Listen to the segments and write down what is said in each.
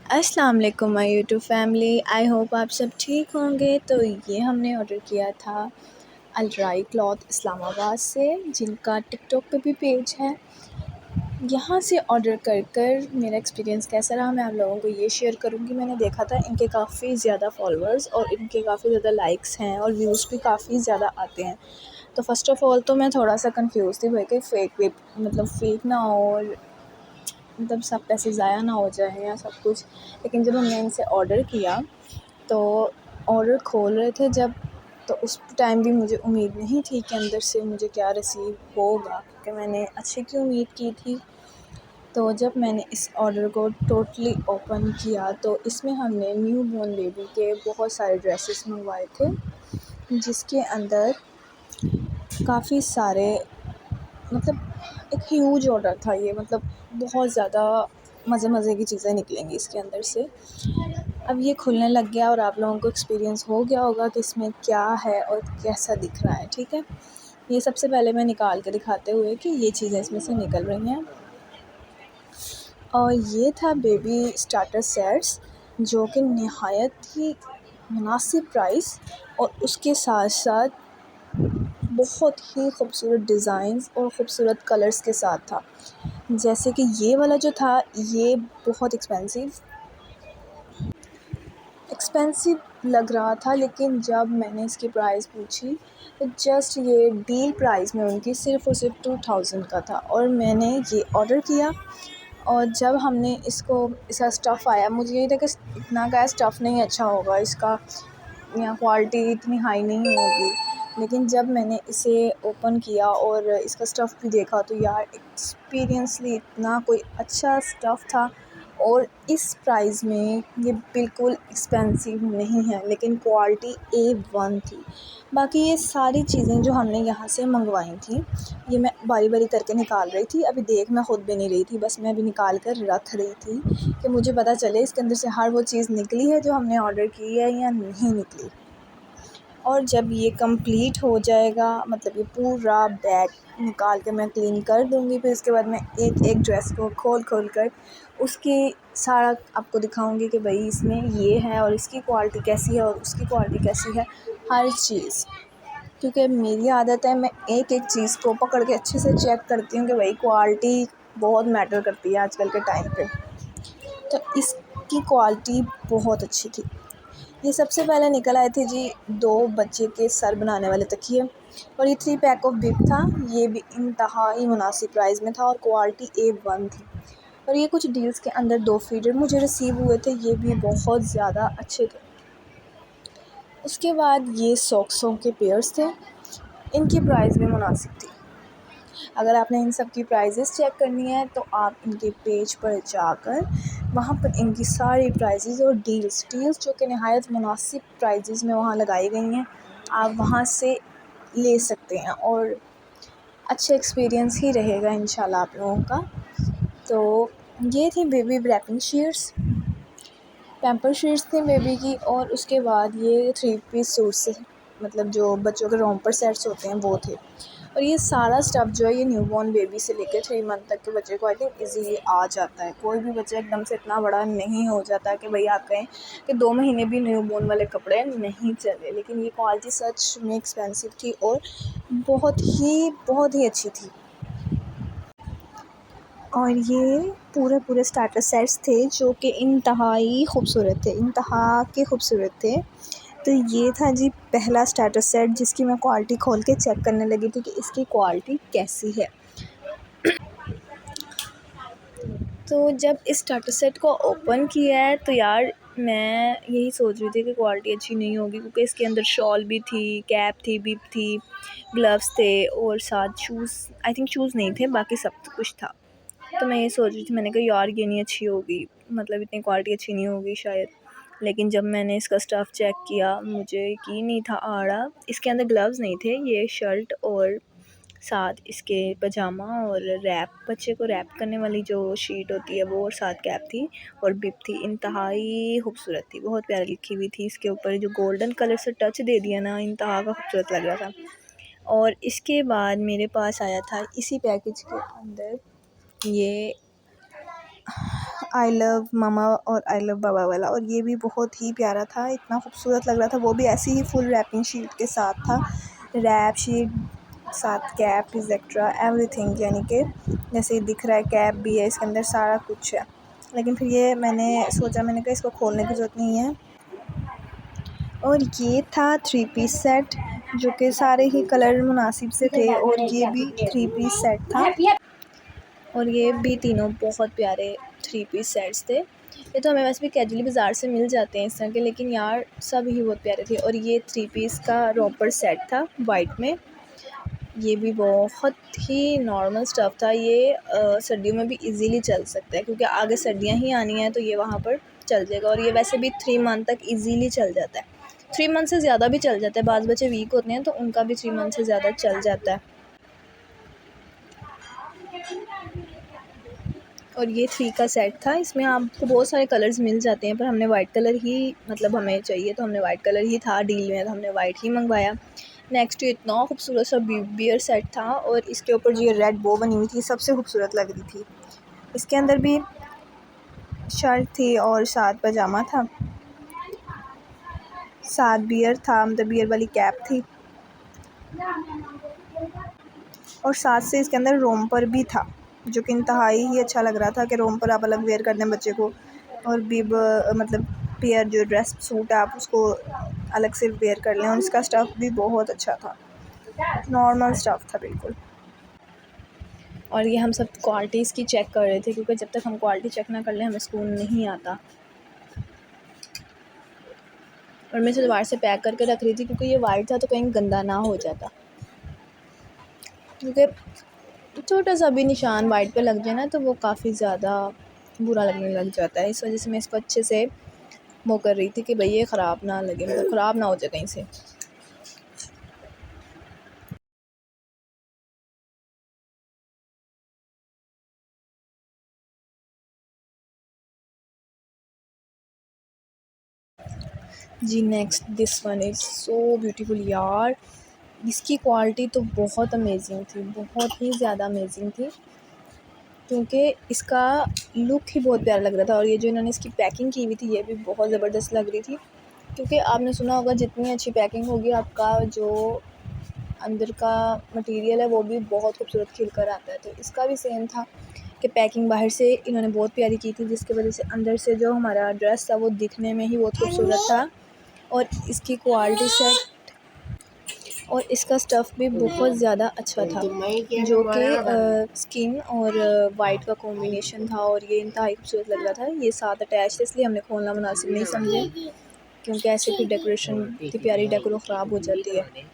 अस्सलाम वालेकुम my YouTube family. I hope आप सब ठीक होंगे। तो ये हमने ऑर्डर किया था अलराई क्लॉथ इस्लामाबाद से, जिनका टिकटॉक पे भी पेज है। यहाँ से ऑर्डर कर कर मेरा एक्सपीरियंस कैसा रहा मैं आप लोगों को ये शेयर करूँगी। मैंने देखा था इनके काफ़ी ज़्यादा फॉलोअर्स और इनके काफ़ी ज़्यादा लाइक्स हैं और व्यूज़ भी काफ़ी ज़्यादा आते हैं। तो फ़र्स्ट ऑफ़ ऑल तो मैं थोड़ा सा कंफ्यूज थी भाई कि फेक ना हो और मतलब सब पैसे ज़ाया ना हो जाए या सब कुछ। लेकिन जब हमने इनसे ऑर्डर किया तो ऑर्डर खोल रहे थे जब, तो उस टाइम भी मुझे उम्मीद नहीं थी कि अंदर से मुझे क्या रिसीव होगा, क्योंकि मैंने अच्छे की उम्मीद की थी। तो जब मैंने इस ऑर्डर को टोटली ओपन किया तो इसमें हमने न्यू बॉर्न बेबी के बहुत सारे ड्रेसेस मंगवाए थे, जिसके अंदर काफ़ी सारे मतलब एक ह्यूज ऑर्डर था ये। मतलब बहुत ज़्यादा मज़े की चीज़ें निकलेंगी इसके अंदर से। अब ये खुलने लग गया और आप लोगों को एक्सपीरियंस हो गया होगा कि इसमें क्या है और कैसा दिख रहा है। ठीक है, ये सबसे पहले मैं निकाल के दिखाते हुए कि ये चीज़ें इसमें से निकल रही हैं। और ये था बेबी स्टार्टर सेट्स, जो कि नहायत ही मुनासिब प्राइस और उसके साथ साथ बहुत ही खूबसूरत डिज़ाइंस और ख़ूबसूरत कलर्स के साथ था। जैसे कि ये वाला जो था ये बहुत एक्सपेंसिव लग रहा था, लेकिन जब मैंने इसकी प्राइस पूछी तो जस्ट ये डील प्राइस में उनकी सिर्फ़ और सिर्फ 2000 का था। और मैंने ये ऑर्डर किया और जब हमने इसका स्टफ़ आया, मुझे यही था कि इतना का स्टफ़ नहीं अच्छा होगा इसका या क्वालिटी इतनी हाई नहीं होगी। लेकिन जब मैंने इसे ओपन किया और इसका स्टफ़ भी देखा तो यार एक्सपीरियंसली इतना कोई अच्छा स्टफ़ था। और इस प्राइस में ये बिल्कुल एक्सपेंसिव नहीं है, लेकिन क्वालिटी A1 थी। बाकी ये सारी चीज़ें जो हमने यहाँ से मंगवाई थी, ये मैं बारी बारी करके निकाल रही थी। अभी देख मैं ख़ुद भी नहीं रही थी, बस मैं अभी निकाल कर रख रही थी कि मुझे पता चले इसके अंदर से हर वो चीज़ निकली है जो हमने ऑर्डर की है या नहीं निकली। और जब ये कंप्लीट हो जाएगा, मतलब ये पूरा बैग निकाल के मैं क्लीन कर दूँगी, फिर इसके बाद मैं एक एक ड्रेस को खोल कर उसकी सारा आपको दिखाऊँगी कि भाई इसमें ये है और इसकी क्वालिटी कैसी है और उसकी क्वालिटी कैसी है, हर चीज़। क्योंकि मेरी आदत है, मैं एक एक चीज़ को पकड़ के अच्छे से चेक करती हूँ कि भाई क्वालिटी बहुत मैटर करती है आजकल के टाइम पे। तो इसकी क्वालिटी बहुत अच्छी थी। ये सबसे पहले निकल आए थे जी 2 बच्चे के सर बनाने वाले तकिए, और ये 3 पैक ऑफ बिप था। ये भी इंतहाई मुनासिब प्राइस में था और क्वालिटी A1 थी। और ये कुछ डील्स के अंदर 2 फीडर मुझे रिसीव हुए थे, ये भी बहुत ज़्यादा अच्छे थे। उसके बाद ये सॉक्सों के पेयर्स थे, इनकी प्राइस भी मुनासिब थी। अगर आपने इन सब की प्राइजेस चेक करनी है तो आप इनके पेज पर जाकर वहाँ पर इनकी सारी प्राइजेस और डील्स जो कि नहायत मुनासिब प्राइजेस में वहाँ लगाई गई हैं, आप वहाँ से ले सकते हैं और अच्छा एक्सपीरियंस ही रहेगा इंशाल्लाह आप लोगों का। तो ये थी baby wrapping sheets, pamper sheets थी बेबी की। और उसके बाद ये 3 पीस सूट्स, मतलब जो बच्चों के रोम्पर सेट्स होते हैं वो थे। और ये सारा स्टफ़ जो है ये न्यूबॉर्न बेबी से लेकर 3 मंथ तक के बच्चे को आई थिंक ईज़िली आ जाता है। कोई भी बच्चा एकदम से इतना बड़ा नहीं हो जाता कि भई आप कहें कि 2 महीने भी न्यूबॉर्न वाले कपड़े नहीं चले। लेकिन ये क्वालिटी सच में एक्सपेंसिव थी और बहुत ही अच्छी थी। और ये पूरे स्टार्टर सेट्स थे जो कि इंतहाई खूबसूरत थे। तो ये था जी पहला स्टार्टर सेट, जिसकी मैं क्वालिटी खोल के चेक करने लगी थी कि इसकी क्वालिटी कैसी है। तो जब इस स्टार्टर सेट को ओपन किया है तो यार मैं यही सोच रही थी कि क्वालिटी अच्छी नहीं होगी, क्योंकि इसके अंदर शॉल भी थी, कैप थी, बिप थी, ग्लव्स थे और साथ शूज़, आई थिंक शूज़ नहीं थे, बाकी सब कुछ था। तो मैं ये सोच रही थी, मैंने कहा यार ये नहीं अच्छी होगी, मतलब इतनी क्वालिटी अच्छी नहीं होगी शायद। लेकिन जब मैंने इसका स्टफ़ चेक किया मुझे यकीन नहीं था आ रहा। इसके अंदर ग्लव्स नहीं थे, ये शर्ट और साथ इसके पजामा और रैप, बच्चे को रैप करने वाली जो शीट होती है वो, और साथ कैप थी और बिप थी। इंतहाई खूबसूरत थी, बहुत प्यारी लिखी हुई थी। इसके ऊपर जो गोल्डन कलर से टच दे दिया ना, इंतहा का खूबसूरत लग रहा था। और इसके बाद मेरे पास आया था इसी पैकेज के अंदर ये आई लव ममा और आई लव बाबा वाला, और ये भी बहुत ही प्यारा था, इतना खूबसूरत लग रहा था। वो भी ऐसी ही फुल रैपिंग शीट के साथ था, रैप शीट साथ कैप एक्सेट्रा एवरीथिंग, यानी कि जैसे दिख रहा है कैप भी है इसके अंदर, सारा कुछ है। लेकिन फिर ये मैंने सोचा, मैंने कहा इसको खोलने की ज़रूरत नहीं है। और ये था 3 पीस सेट, जो कि सारे ही कलर मुनासिब से थे, और ये भी 3 पीस सेट था, और ये भी तीनों बहुत प्यारे 3 पीस सेट्स थे। ये तो हमें वैसे भी कैजुअली बाज़ार से मिल जाते हैं इस तरह के, लेकिन यार सब ही बहुत प्यारे थे। और ये 3 पीस का रॉपर सेट था वाइट में, ये भी बहुत ही नॉर्मल स्टफ़ था। ये सर्दियों में भी इजीली चल सकता है, क्योंकि आगे सर्दियां ही आनी हैं, तो ये वहाँ पर चल जाएगा। और ये वैसे भी 3 मंथ तक इजीली चल जाता है, 3 मंथ से ज़्यादा भी चल जाता है। बाज़ बच्चे वीक होते हैं तो उनका भी 3 मंथ से ज़्यादा चल जाता है। और ये 3 का सेट था, इसमें आपको बहुत सारे कलर्स मिल जाते हैं, पर हमने वाइट कलर ही, मतलब हमें चाहिए तो हमने वाइट कलर ही था डील में, तो हमने वाइट ही मंगवाया। नेक्स्ट ये इतना खूबसूरत सा बियर सेट था, और इसके ऊपर जो ये रेड बो बनी हुई थी सबसे खूबसूरत लग रही थी। इसके अंदर भी शर्ट थी और साथ पजामा था, साथ बियर था, मतलब बियर वाली कैप थी, और साथ से इसके अंदर रोम्पर भी था, जो कि इंतहाई ही अच्छा लग रहा था कि रोम्पर आप अलग वेयर कर दें बच्चे को, और बिब मतलब पेयर जो ड्रेस सूट है आप उसको अलग से वेयर कर लें। और इसका स्टफ़ भी बहुत अच्छा था, नॉर्मल स्टफ़ था बिल्कुल। और ये हम सब क्वालिटीज़ की चेक कर रहे थे, क्योंकि जब तक हम क्वालिटी चेक ना कर लें हमें सुकून नहीं आता। और मैं इसे दोबारा से पैक करके रख रही थी, क्योंकि ये वाइट था तो कहीं गंदा ना हो जाता, क्योंकि छोटा सा भी निशान वाइट पे लग जाए ना तो वो काफ़ी ज़्यादा बुरा लगने लग जाता है। इस वजह से मैं इसको अच्छे से वो कर रही थी कि भाई ये ख़राब ना लगे, मतलब ख़राब ना हो जाए कहीं से। जी next this one is so beautiful यार, इसकी क्वालिटी तो बहुत अमेजिंग थी, बहुत ही ज़्यादा अमेजिंग थी, क्योंकि इसका लुक ही बहुत प्यारा लग रहा था। और ये जो इन्होंने इसकी पैकिंग की हुई थी ये भी बहुत ज़बरदस्त लग रही थी, क्योंकि आपने सुना होगा जितनी अच्छी पैकिंग होगी आपका जो अंदर का मटेरियल है वो भी बहुत खूबसूरत खिल कर आता है। तो इसका भी सेम था कि पैकिंग बाहर से इन्होंने बहुत प्यारी की थी, जिसकी वजह से अंदर से जो हमारा ड्रेस था वो दिखने में ही बहुत खूबसूरत था। और इसकी क्वालिटी सेट और इसका स्टफ़ भी बहुत ज़्यादा अच्छा था, जो कि स्किन और वाइट का कॉम्बिनेशन था, और ये इंतहाई खूबसूरत लग रहा था। ये साथ अटैच थे, इसलिए हमने खोलना मुनासिब नहीं समझे, क्योंकि ऐसे फिर डेकोरेशन की प्यारी डेकोरो ख़राब हो जाती है।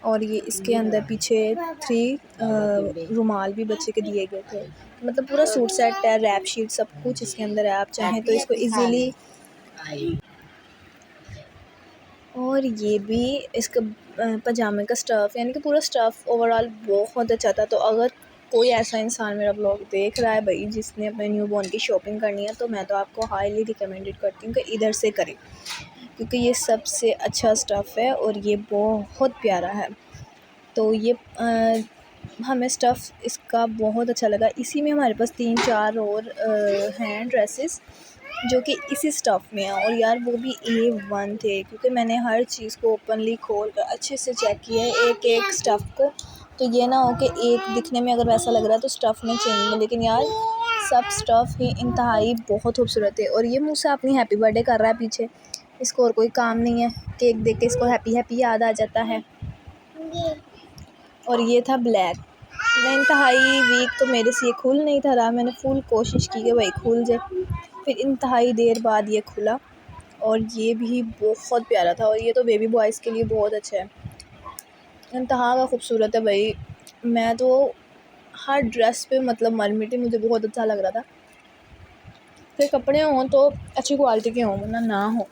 और ये इसके अंदर पीछे 3 रुमाल भी बच्चे के दिए गए थे, मतलब पूरा सूट सेट है, रैप शीट सब कुछ इसके अंदर है। आप चाहें तो इसको इजीली, और ये भी इसका पजामे का स्टफ़, यानी कि पूरा स्टफ़ ओवरऑल बहुत अच्छा था। तो अगर कोई ऐसा इंसान मेरा ब्लॉग देख रहा है भाई जिसने अपने न्यू बॉर्न की शॉपिंग करनी है, तो मैं तो आपको हाईली रिकमेंडेड करती हूँ कि इधर से करें, क्योंकि ये सबसे अच्छा स्टफ़ है और ये बहुत प्यारा है। तो ये हमें स्टफ़ इसका बहुत अच्छा लगा। इसी में हमारे पास 3-4 और हैं ड्रेसेस जो कि इसी स्टफ़ में है, और यार वो भी A1 थे, क्योंकि मैंने हर चीज़ को ओपनली खोल कर अच्छे से चेक किया है एक एक स्टफ़ को। तो ये ना हो कि एक दिखने में अगर वैसा लग रहा है तो स्टफ़ में चेंज है, लेकिन यार सब स्टफ़ ही इंतहाई बहुत खूबसूरत है। और ये मुझ से अपनी हैप्पी बर्थडे कर रहा है पीछे, इसको और कोई काम नहीं है, केक देख के इसको हैप्पी हैप्पी याद आ जाता है। और ये था ब्लैक, मैं इंतहाई वीक तो मेरे से ये खुल नहीं था रहा, मैंने फुल कोशिश की कि भाई खुल जाए, फिर इंतहाई देर बाद ये खुला। और ये भी बहुत प्यारा था, और ये तो बेबी बॉयज़ के लिए बहुत अच्छा है, इंतहा का खूबसूरत है भाई। मैं तो हर ड्रेस पे मतलब मर मिटी, मुझे बहुत अच्छा लग रहा था। फिर कपड़े हों तो अच्छी क्वालिटी के हों, वरना ना हो।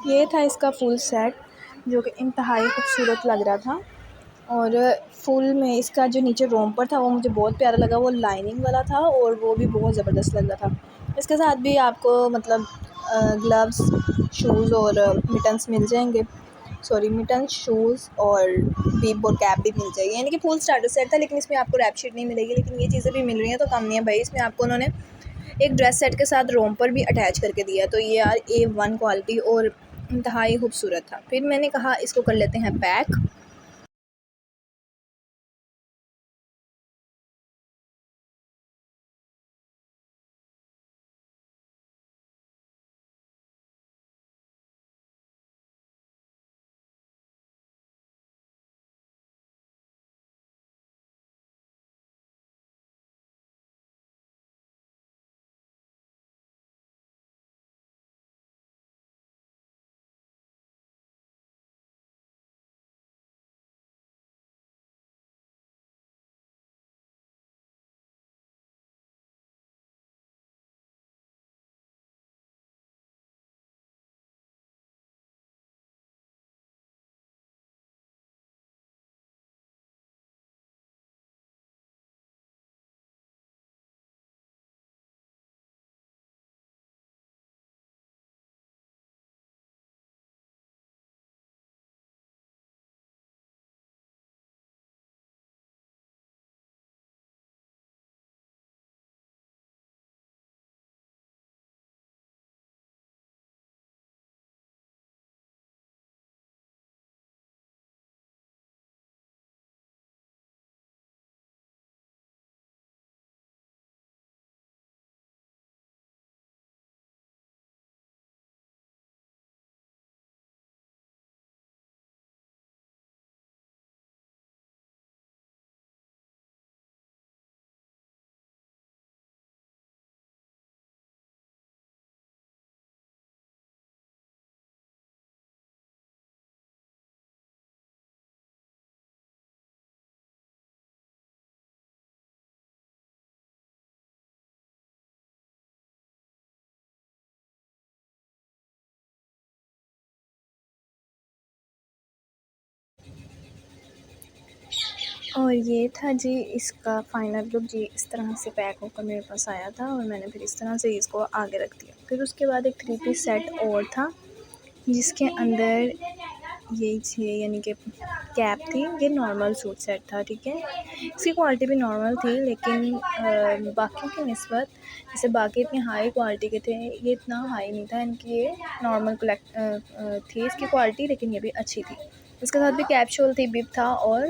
ये था इसका फुल सेट, जो कि इंतहाई खूबसूरत लग रहा था। और फुल में इसका जो नीचे रोम्पर था वो मुझे बहुत प्यारा लगा, वो लाइनिंग वाला था और वो भी बहुत ज़बरदस्त लग रहा था। इसके साथ भी आपको मतलब ग्लव्स, शूज़ और मिटन्स मिल जाएंगे। सॉरी मिटन शूज़ और बीब और कैप भी मिल जाएगी, यानी कि फुल स्टार्टर सेट था। लेकिन इसमें आपको रैप शीट नहीं मिलेगी, लेकिन ये चीज़ें भी मिल रही हैं तो कम नहीं है भाई। इसमें आपको उन्होंने एक ड्रेस सेट के साथ रोम्पर भी अटैच करके दिया, तो ये यार A1 क्वालिटी और इंतहाई खूबसूरत था। फिर मैंने कहा इसको कर लेते हैं पैक। और ये था जी इसका फ़ाइनल लुक जी, इस तरह से पैक होकर मेरे पास आया था और मैंने फिर इस तरह से इसको आगे रख दिया। फिर उसके बाद एक 3 पीस सेट और था जिसके अंदर ये छः यानी कि कैप थी। ये नॉर्मल सूट सेट था, ठीक है। इसकी क्वालिटी भी नॉर्मल थी, लेकिन बाकी की निस्बत जैसे बाकी इतनी हाई क्वालिटी के थे, ये इतना हाई नहीं था। इनकी ये नॉर्मल थी इसकी क्वालिटी, लेकिन ये भी अच्छी थी। इसके साथ भी कैप शोल थी, बिब था और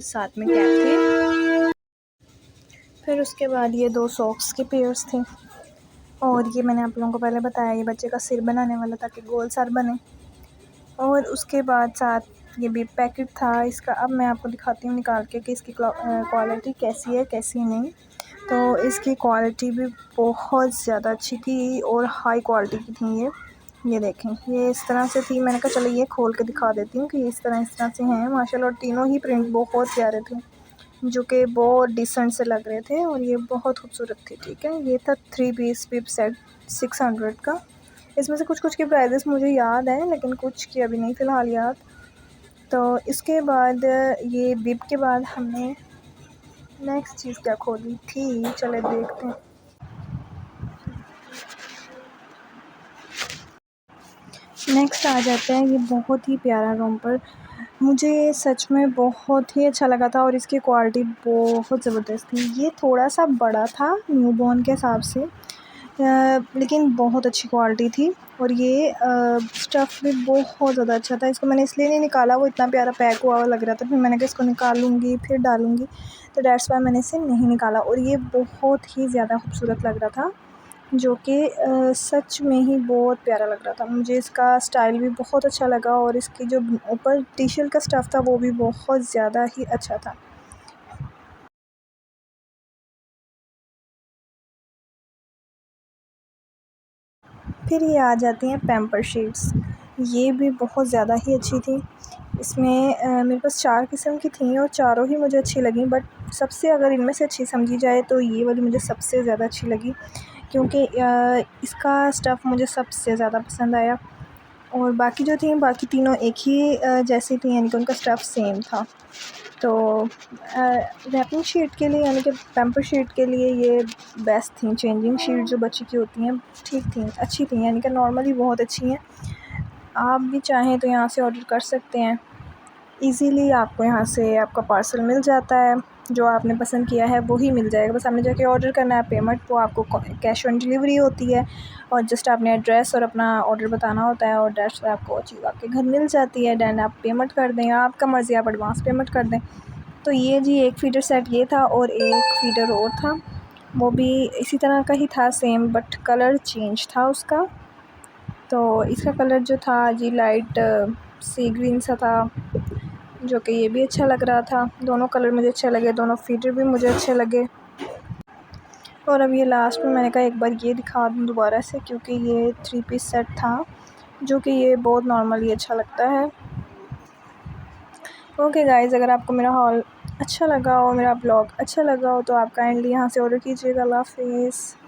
साथ में कैप थी। फिर उसके बाद ये 2 सॉक्स के पेयर्स थे और ये मैंने आप लोगों को पहले बताया, ये बच्चे का सिर बनाने वाला ताकि गोल सर बने। और उसके बाद साथ ये भी पैकेट था इसका। अब मैं आपको दिखाती हूँ निकाल के कि इसकी क्वालिटी कैसी है कैसी नहीं। तो इसकी क्वालिटी भी बहुत ज़्यादा अच्छी थी और हाई क्वालिटी की थी ये देखें, ये इस तरह से थी। मैंने कहा चलो ये खोल के दिखा देती हूँ कि इस तरह से हैं माशाल्लाह। और तीनों ही प्रिंट बहुत प्यारे थे, जो कि बहुत डिसेंट से लग रहे थे और ये बहुत खूबसूरत थी, ठीक है। ये था 3 पीस बिब सेट 600 का। इसमें से कुछ की प्राइजेस मुझे याद है, लेकिन कुछ की अभी नहीं फ़िलहाल याद। तो इसके बाद ये बिब के बाद हमने नेक्स्ट चीज़ क्या खोली थी, चले देखते हैं। नेक्स्ट आ जाता है ये बहुत ही प्यारा रोम्पर। मुझे ये सच में बहुत ही अच्छा लगा था और इसकी क्वालिटी बहुत ज़बरदस्त थी। ये थोड़ा सा बड़ा था न्यूबॉर्न के हिसाब से, लेकिन बहुत अच्छी क्वालिटी थी। और ये स्टफ़ भी बहुत ज़्यादा अच्छा था। इसको मैंने इसलिए नहीं निकाला, वो इतना प्यारा पैक हुआ लग रहा था। फिर मैंने कहा इसको निकालूंगी फिर डालूंगी, तो दैट्स वाई मैंने इसे नहीं निकाला। और ये बहुत ही ज़्यादा खूबसूरत लग रहा था, जो कि सच में ही बहुत प्यारा लग रहा था। मुझे इसका स्टाइल भी बहुत अच्छा लगा और इसकी जो ऊपर टी शर्ट का स्टफ़ था वो भी बहुत ज़्यादा ही अच्छा था। फिर ये आ जाती हैं पैम्पर शीट्स। ये भी बहुत ज़्यादा ही अच्छी थी। इसमें मेरे पास 4 किस्म की थी और चारों ही मुझे अच्छी लगी, बट सबसे अगर इनमें से अच्छी समझी जाए तो ये वाली मुझे सबसे ज़्यादा अच्छी लगी, क्योंकि इसका स्टफ़ मुझे सबसे ज़्यादा पसंद आया। और बाकी जो थी बाकी तीनों एक ही जैसी थी, यानी कि उनका स्टफ़ सेम था। तो रैपिंग शीट के लिए यानी कि पैम्पर शीट के लिए ये बेस्ट थी। चेंजिंग शीट जो बच्ची की होती हैं ठीक थी, अच्छी थी, यानी कि नॉर्मली बहुत अच्छी हैं। आप भी चाहें तो यहाँ से ऑर्डर कर सकते हैं। इजीली आपको यहाँ से आपका पार्सल मिल जाता है, जो आपने पसंद किया है वही मिल जाएगा। बस आपने जाके ऑर्डर करना है, पेमेंट वो आपको कैश ऑन डिलीवरी होती है, और जस्ट आपने एड्रेस और अपना ऑर्डर बताना होता है और डैश से आपको चीज़ आपके घर मिल जाती है। देन आप पेमेंट कर दें, आपका मर्ज़ी, आप एडवांस पेमेंट कर दें। तो ये जी एक फ़ीडर सेट ये था, और एक फ़ीडर और था, वो भी इसी तरह का ही था सेम, बट कलर चेंज था उसका। तो इसका कलर जो था जी लाइट सी ग्रीन सा था, जो कि ये भी अच्छा लग रहा था। दोनों कलर मुझे अच्छे लगे, दोनों फीडर भी मुझे अच्छे लगे। और अब ये लास्ट में मैंने कहा एक बार ये दिखा दूँ दोबारा से, क्योंकि ये 3 पीस सेट था, जो कि ये बहुत नॉर्मली अच्छा लगता है। ओके गाइज़, अगर आपको मेरा हॉल अच्छा लगा हो, मेरा ब्लॉग अच्छा लगा हो, तो आप काइंडली यहाँ से ऑर्डर कीजिएगा। अल्लाह हाफ़िज़।